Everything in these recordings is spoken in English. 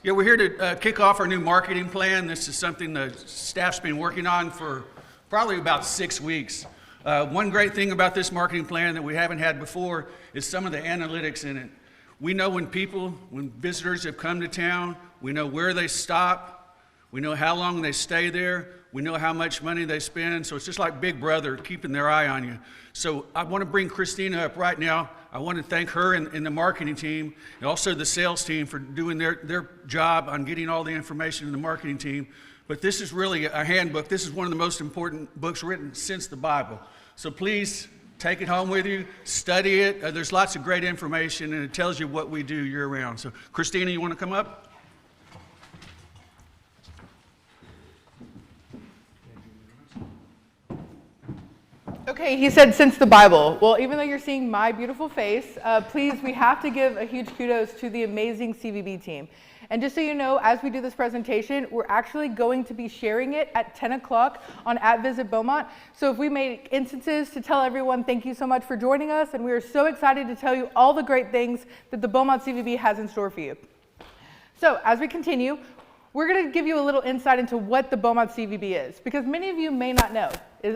Yeah, we're here to kick off our new marketing plan. This is something the staff's been working on for probably about 6 weeks. One great thing about this marketing plan that we haven't had before is some of the analytics in it. We know when visitors have come to town, we know where they stop, we know how long they stay there, we know how much money they spend, so it's just like Big Brother keeping their eye on you. So I want to bring Christina up right now. I want to thank her and the marketing team, and also the sales team for doing their job on getting all the information in the marketing team. But this is really a handbook. This is one of the most important books written since the Bible. So please take it home with you, study it. There's lots of great information, and it tells you what we do year round. So Christina, you want to come up? Okay, he said since the Bible. Well, even though you're seeing my beautiful face, please, we have to give a huge kudos to the amazing CVB team. And just so you know, as we do this presentation, we're actually going to be sharing it at 10 o'clock on @Visit Beaumont. So if we make instances to tell everyone thank you so much for joining us, and we are so excited to tell you all the great things that the Beaumont CVB has in store for you. So as we continue, we're going to give you a little insight into what the Beaumont CVB is, because many of you may not know.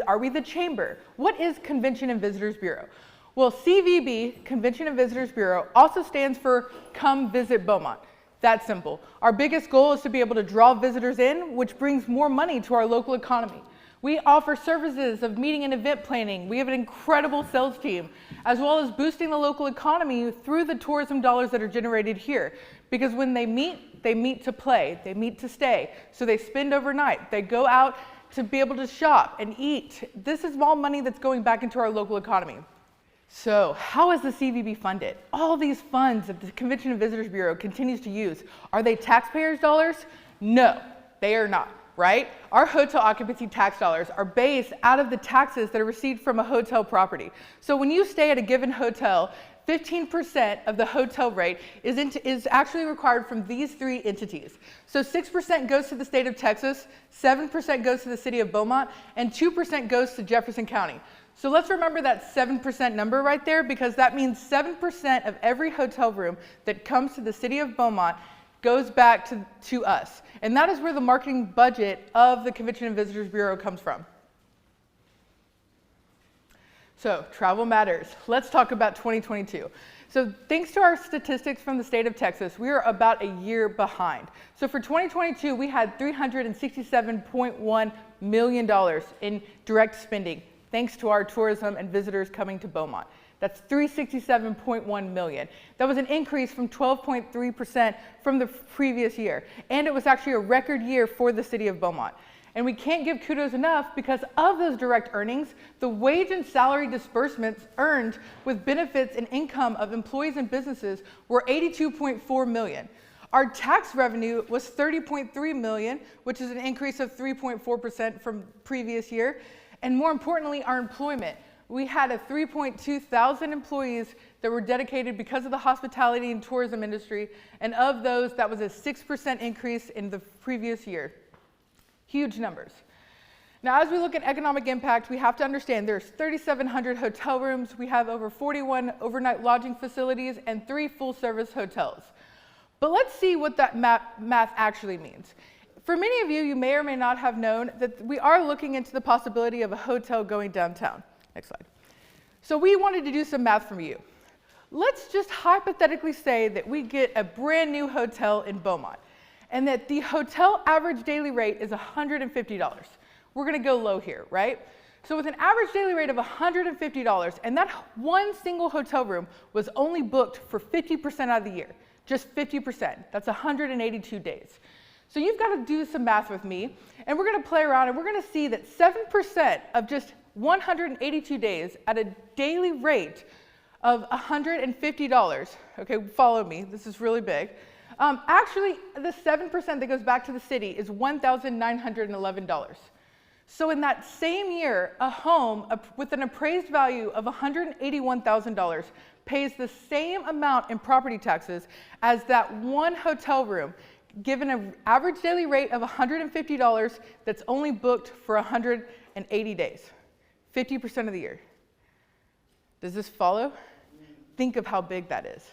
Are we the chamber? What is Convention and Visitors Bureau? Well, CVB, Convention and Visitors Bureau, also stands for Come Visit Beaumont. That's simple. Our biggest goal is to be able to draw visitors in, which brings more money to our local economy. We offer services of meeting and event planning. We have an incredible sales team, as well as boosting the local economy through the tourism dollars that are generated here. Because when they meet to play, they meet to stay. So they spend overnight. They go out to be able to shop and eat. This is all money that's going back into our local economy. So how is the CVB funded? All these funds that the Convention and Visitors Bureau continues to use, are they taxpayers' dollars? No, they are not, right? Our hotel occupancy tax dollars are based out of the taxes that are received from a hotel property. So when you stay at a given hotel, 15% of the hotel rate is actually required from these three entities. So 6% goes to the state of Texas, 7% goes to the city of Beaumont, and 2% goes to Jefferson County. So let's remember that 7% number right there, because that means 7% of every hotel room that comes to the city of Beaumont goes back to us. And that is where the marketing budget of the Convention and Visitors Bureau comes from. So travel matters. Let's talk about 2022. So thanks to our statistics from the state of Texas, we are about a year behind. So for 2022, we had $367.1 million in direct spending, thanks to our tourism and visitors coming to Beaumont. That's $367.1 million. That was an increase from 12.3% from the previous year. And it was actually a record year for the city of Beaumont. And we can't give kudos enough because of those direct earnings, the wage and salary disbursements earned with benefits and income of employees and businesses were $82.4 million. Our tax revenue was $30.3 million, which is an increase of 3.4% from previous year. And more importantly, our employment. We had 3.2 thousand employees that were dedicated because of the hospitality and tourism industry. And of those, that was a 6% increase in the previous year. Huge numbers. Now, as we look at economic impact, we have to understand there's 3,700 hotel rooms. We have over 41 overnight lodging facilities and 3 full-service hotels. But let's see what that math actually means. For many of you, you may or may not have known that we are looking into the possibility of a hotel going downtown. Next slide. So we wanted to do some math from you. Let's just hypothetically say that we get a brand new hotel in Beaumont, and that the hotel average daily rate is $150. We're gonna go low here, right? So with an average daily rate of $150, and that one single hotel room was only booked for 50% out of the year, just 50%, that's 182 days. So you've got to do some math with me, and we're gonna play around, and we're gonna see that 7% of just 182 days at a daily rate of $150, okay, follow me, this is really big. Actually, the 7% that goes back to the city is $1,911. So in that same year, a home with an appraised value of $181,000 pays the same amount in property taxes as that one hotel room, given an average daily rate of $150 that's only booked for 180 days, 50% of the year. Does this follow? Think of how big that is,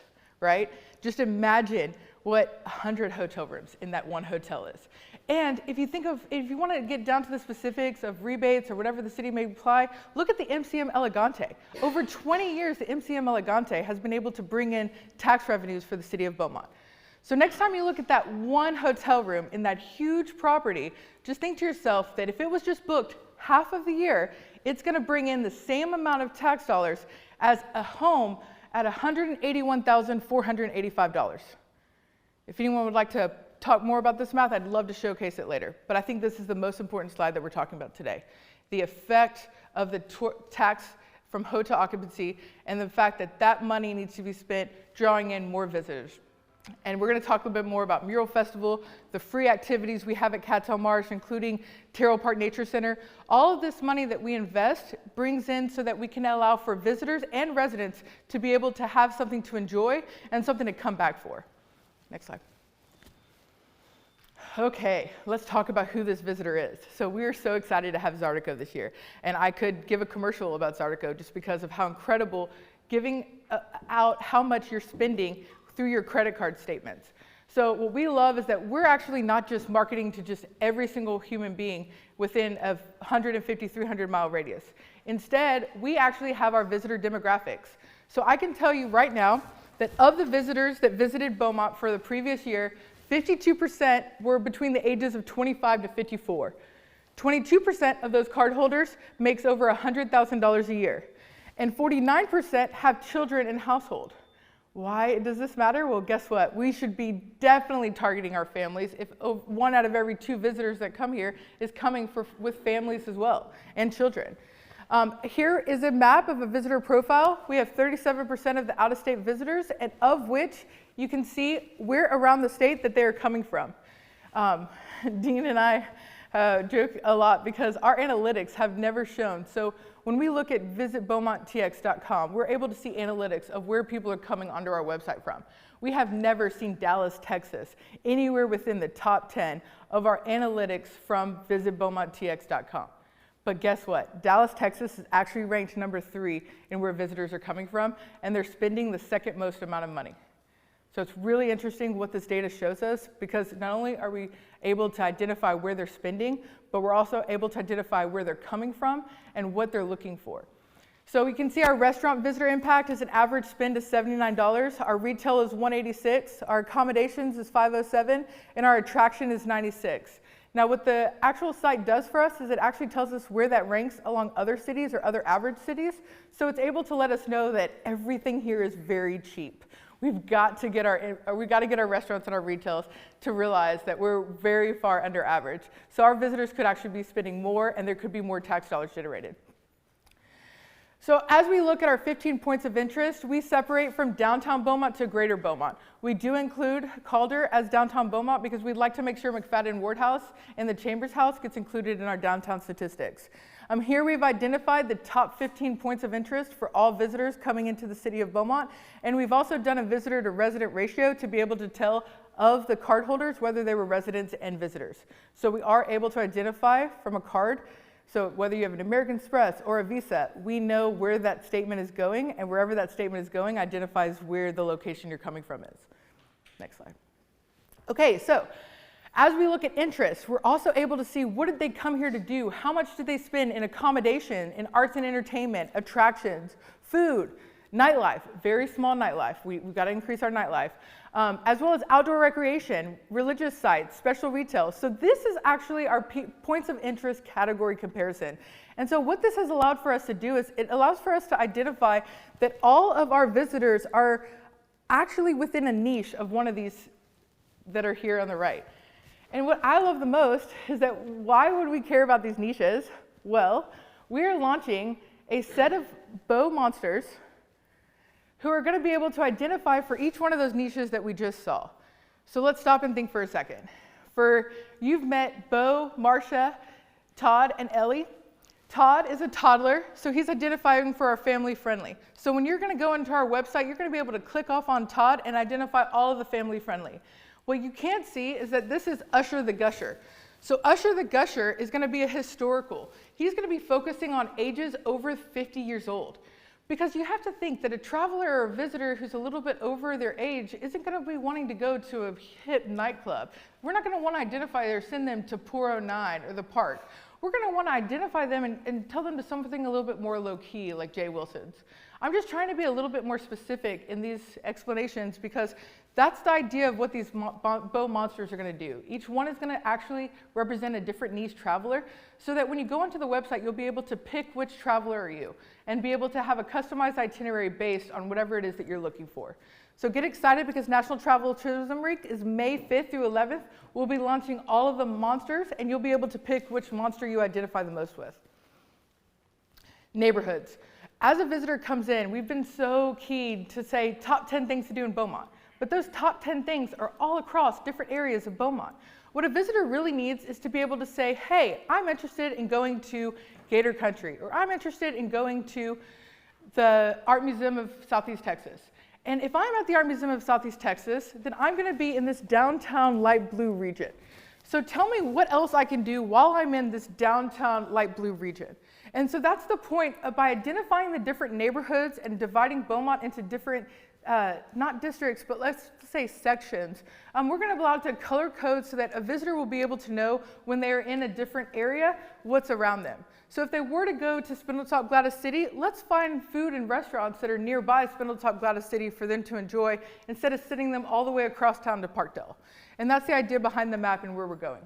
right? Just imagine what 100 hotel rooms in that one hotel is. And if you want to get down to the specifics of rebates or whatever the city may apply, look at the MCM Elegante. Over 20 years, the MCM Elegante has been able to bring in tax revenues for the city of Beaumont. So next time you look at that one hotel room in that huge property, just think to yourself that if it was just booked half of the year, it's going to bring in the same amount of tax dollars as a home at $181,485. If anyone would like to talk more about this math, I'd love to showcase it later. But I think this is the most important slide that we're talking about today. The effect of the tax from hotel occupancy and the fact that that money needs to be spent drawing in more visitors. And we're going to talk a bit more about Mural Festival, the free activities we have at Cattail Marsh, including Terrell Park Nature Center. All of this money that we invest brings in so that we can allow for visitors and residents to be able to have something to enjoy and something to come back for. Next slide. Okay, let's talk about who this visitor is. So we are so excited to have Zydeco this year. And I could give a commercial about Zydeco just because of how incredible giving out how much you're spending through your credit card statements. So what we love is that we're actually not just marketing to just every single human being within a 150, 300 mile radius. Instead, we actually have our visitor demographics. So I can tell you right now that of the visitors that visited Beaumont for the previous year, 52% were between the ages of 25 to 54. 22% of those cardholders makes over $100,000 a year. And 49% have children in household. Why does this matter? Well, guess what? We should be definitely targeting our families if 1 out of every 2 visitors that come here is coming with families as well and children. Here is a map of a visitor profile. We have 37% of the out-of-state visitors, and of which you can see where around the state that they are coming from. Dean and I joke a lot because our analytics have never shown. So when we look at visitbeaumonttx.com, we're able to see analytics of where people are coming onto our website from. We have never seen Dallas, Texas, anywhere within the top 10 of our analytics from visitbeaumonttx.com. But guess what? Dallas, Texas is actually ranked number 3 in where visitors are coming from, and they're spending the second most amount of money. So it's really interesting what this data shows us, because not only are we able to identify where they're spending, but we're also able to identify where they're coming from and what they're looking for. So we can see our restaurant visitor impact is an average spend of $79. Our retail is $186. Our accommodations is $507, and our attraction is $96. Now, what the actual site does for us is it actually tells us where that ranks along other cities or other average cities. So it's able to let us know that everything here is very cheap. We've got to get our restaurants and our retails to realize that we're very far under average. So our visitors could actually be spending more, and there could be more tax dollars generated. So as we look at our 15 points of interest, we separate from downtown Beaumont to greater Beaumont. We do include Calder as downtown Beaumont because we'd like to make sure McFadden Ward House and the Chambers House gets included in our downtown statistics. Here we've identified the top 15 points of interest for all visitors coming into the city of Beaumont, and we've also done a visitor to resident ratio to be able to tell of the cardholders whether they were residents and visitors. So we are able to identify from a card. So whether you have an American Express or a Visa, we know where that statement is going, and wherever that statement is going identifies where the location you're coming from is. Next slide. Okay, so as we look at interest, we're also able to see what did they come here to do? How much did they spend in accommodation, in arts and entertainment, attractions, food, nightlife, very small nightlife. We've got to increase our nightlife. As well as outdoor recreation, religious sites, special retail. So this is actually our points of interest category comparison. And so what this has allowed for us to do is it allows for us to identify that all of our visitors are actually within a niche of one of these that are here on the right. And what I love the most is that why would we care about these niches? Well, we are launching a set of Beau Monsters who are going to be able to identify for each one of those niches that we just saw. So let's stop and think for a second. You've met Beau, Marcia, Todd, and Ellie. Todd is a toddler, so he's identifying for our family friendly. So when you're going to go into our website, you're going to be able to click off on Todd and identify all of the family friendly. What you can't see is that this is Usher the Gusher. So Usher the Gusher is going to be a historical. He's going to be focusing on ages over 50 years old. Because you have to think that a traveler or a visitor who's a little bit over their age isn't going to be wanting to go to a hip nightclub. We're not going to want to identify or send them to 409 or the park. We're going to want to identify them and tell them to something a little bit more low-key, like Jay Wilson's. I'm just trying to be a little bit more specific in these explanations because that's the idea of what these bow monsters are going to do. Each one is going to actually represent a different niche traveler so that when you go onto the website, you'll be able to pick which traveler are you and be able to have a customized itinerary based on whatever it is that you're looking for. So get excited because National Travel Tourism Week is May 5th through 11th. We'll be launching all of the monsters and you'll be able to pick which monster you identify the most with. Neighborhoods. As a visitor comes in, we've been so keen to say top 10 things to do in Beaumont. But those top 10 things are all across different areas of Beaumont. What a visitor really needs is to be able to say, hey, I'm interested in going to Gator Country, or I'm interested in going to the Art Museum of Southeast Texas. And if I'm at the Art Museum of Southeast Texas, then I'm going to be in this downtown light blue region. So tell me what else I can do while I'm in this downtown light blue region. And so that's the point of by identifying the different neighborhoods and dividing Beaumont into different, not districts, but let's say sections. We're going to allow it to color code so that a visitor will be able to know when they're in a different area, what's around them. So if they were to go to Spindletop Gladys City, let's find food and restaurants that are nearby Spindletop Gladys City for them to enjoy instead of sending them all the way across town to Parkdale. And that's the idea behind the map and where we're going.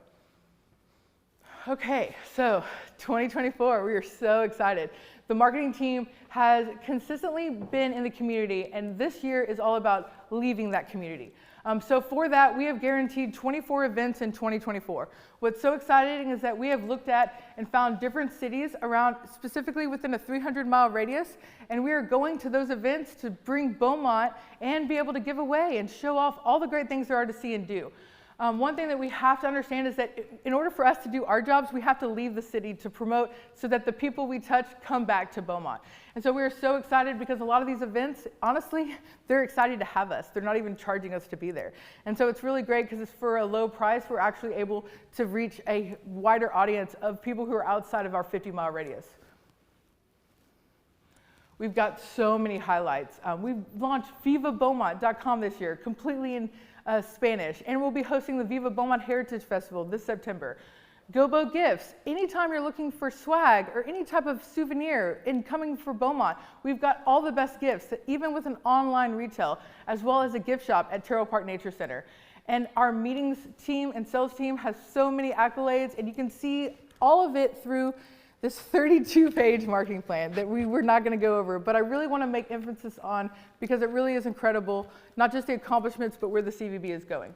Okay, so 2024, we are so excited. The marketing team has consistently been in the community, and this year is all about leaving that community. So for that, we have guaranteed 24 events in 2024. What's so exciting is that we have looked at and found different cities around, specifically within a 300-mile radius, and we are going to those events to bring Beaumont and be able to give away and show off all the great things there are to see and do. One thing that we have to understand is that in order for us to do our jobs, we have to leave the city to promote so that the people we touch come back to Beaumont. And so we are so excited because a lot of these events, honestly, they're excited to have us. They're not even charging us to be there. And so it's really great because it's for a low price. We're actually able to reach a wider audience of people who are outside of our 50-mile radius. We've got so many highlights. We've launched vivabeaumont.com this year, completely in Spanish, and we'll be hosting the Viva Beaumont Heritage Festival this September. Gobo Gifts, anytime you're looking for swag or any type of souvenir in coming for Beaumont, we've got all the best gifts, even with an online retail, as well as a gift shop at Terrell Park Nature Center. And our meetings team and sales team has so many accolades, and you can see all of it through this 32-page marketing plan that we're not going to go over, but I really want to make emphasis on because it really is incredible, not just the accomplishments, but where the CVB is going.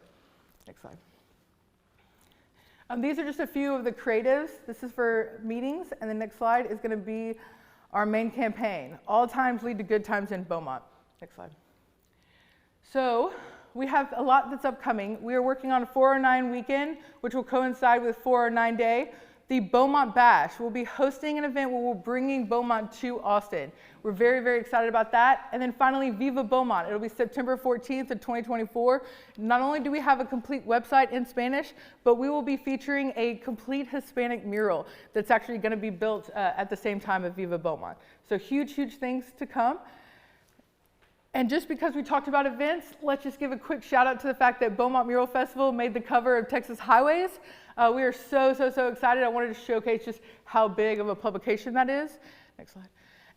Next slide. These are just a few of the creatives. This is for meetings, and the next slide is going to be our main campaign. All times lead to good times in Beaumont. Next slide. So we have a lot that's upcoming. We are working on a 409 weekend, which will coincide with 409 day. The Beaumont Bash will be hosting an event where we're bringing Beaumont to Austin. We're very, very excited about that. And then finally, Viva Beaumont. It'll be September 14th of 2024. Not only do we have a complete website in Spanish, but we will be featuring a complete Hispanic mural that's actually going to be built at the same time of Viva Beaumont. So huge, huge things to come. And just because we talked about events, let's just give a quick shout out to the fact that Beaumont Mural Festival made the cover of Texas Highways. We are so excited. I wanted to showcase just how big of a publication that is. Next slide.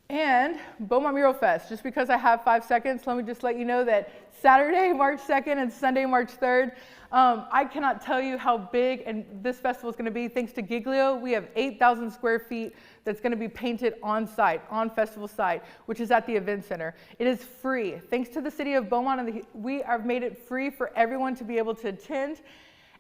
And Beaumont Mural Fest, just because I have 5 seconds, let me just let you know that Saturday, March 2nd and Sunday, March 3rd, I cannot tell you how big and this festival is going to be. Thanks to Giglio, we have 8,000 square feet that's going to be painted on site, on festival site, which is at the event center. It is free. Thanks to the city of Beaumont, and we have made it free for everyone to be able to attend.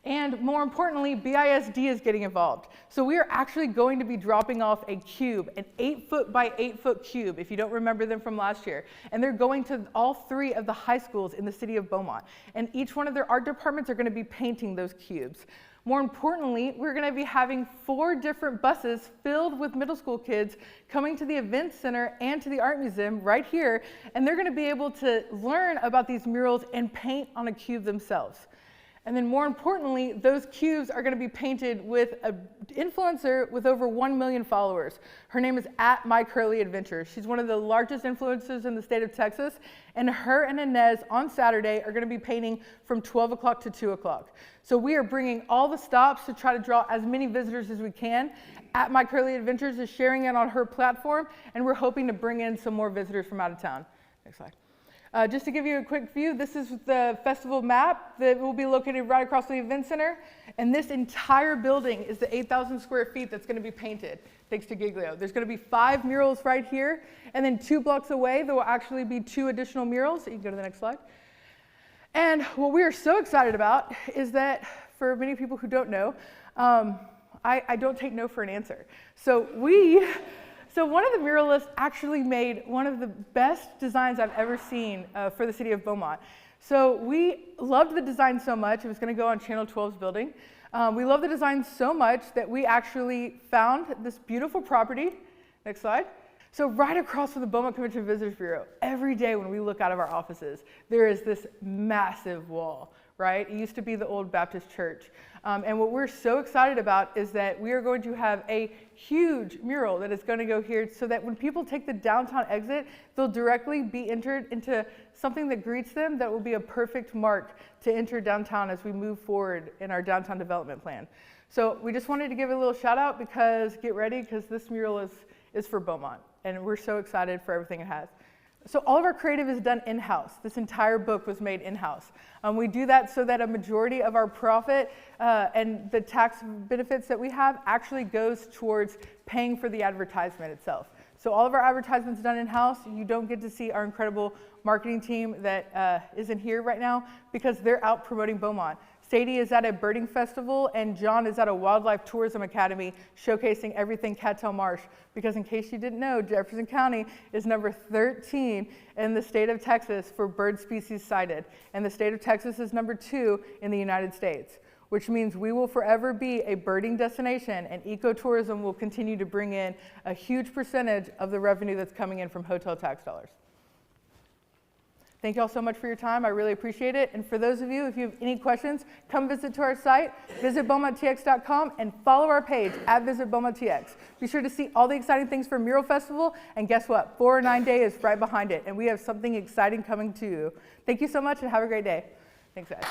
And more importantly, BISD is getting involved. So we are actually going to be dropping off a cube, an 8-foot by 8-foot cube, if you don't remember them from last year. And they're going to all 3 of the high schools in the city of Beaumont. And each one of their art departments are going to be painting those cubes. More importantly, we're going to be having 4 different buses filled with middle school kids coming to the event center and to the art museum right here. And they're going to be able to learn about these murals and paint on a cube themselves. And then more importantly, those cubes are going to be painted with an influencer with over 1 million followers. Her name is @MyCurlyAdventures. She's one of the largest influencers in the state of Texas. And her and Inez on Saturday are going to be painting from 12 o'clock to 2 o'clock. So we are bringing all the stops to try to draw as many visitors as we can. @MyCurlyAdventures is sharing it on her platform, and we're hoping to bring in some more visitors from out of town. Next slide. Just to give you a quick view, this is the festival map that will be located right across the event center. And this entire building is the 8,000 square feet that's going to be painted, thanks to Giglio. There's going to be 5 murals right here. And then 2 blocks away, there will actually be 2 additional murals. You can go to the next slide. And what we are so excited about is that, for many people who don't know, I don't take no for an answer. So one of the muralists actually made one of the best designs I've ever seen for the city of Beaumont. So we loved the design so much, it was going to go on Channel 12's building. We loved the design so much that we actually found this beautiful property. Next slide. So right across from the Beaumont Convention Visitors Bureau, every day when we look out of our offices, there is this massive wall, right? It used to be the old Baptist church. And what we're so excited about is that we are going to have a huge mural that is going to go here so that when people take the downtown exit, they'll directly be entered into something that greets them that will be a perfect mark to enter downtown as we move forward in our downtown development plan. So we just wanted to give a little shout out because get ready, because this mural is for Beaumont. And we're so excited for everything it has. So all of our creative is done in-house. This entire book was made in-house. We do that so that a majority of our profit and the tax benefits that we have actually goes towards paying for the advertisement itself. So all of our advertisements done in-house. You don't get to see our incredible marketing team that isn't here right now because they're out promoting Beaumont. Sadie is at a birding festival, and John is at a wildlife tourism academy showcasing everything Cattail Marsh. Because in case you didn't know, Jefferson County is number 13 in the state of Texas for bird species sighted. And the state of Texas is number 2 in the United States, which means we will forever be a birding destination, and ecotourism will continue to bring in a huge percentage of the revenue that's coming in from hotel tax dollars. Thank you all so much for your time. I really appreciate it. And for those of you, if you have any questions, come visit to our site, visitbeaumonttx.com, and follow our page @visitbeaumonttx. Be sure to see all the exciting things for Mural Festival. And guess what? 4 or 9 Day is right behind it. And we have something exciting coming to you. Thank you so much and have a great day. Thanks, guys.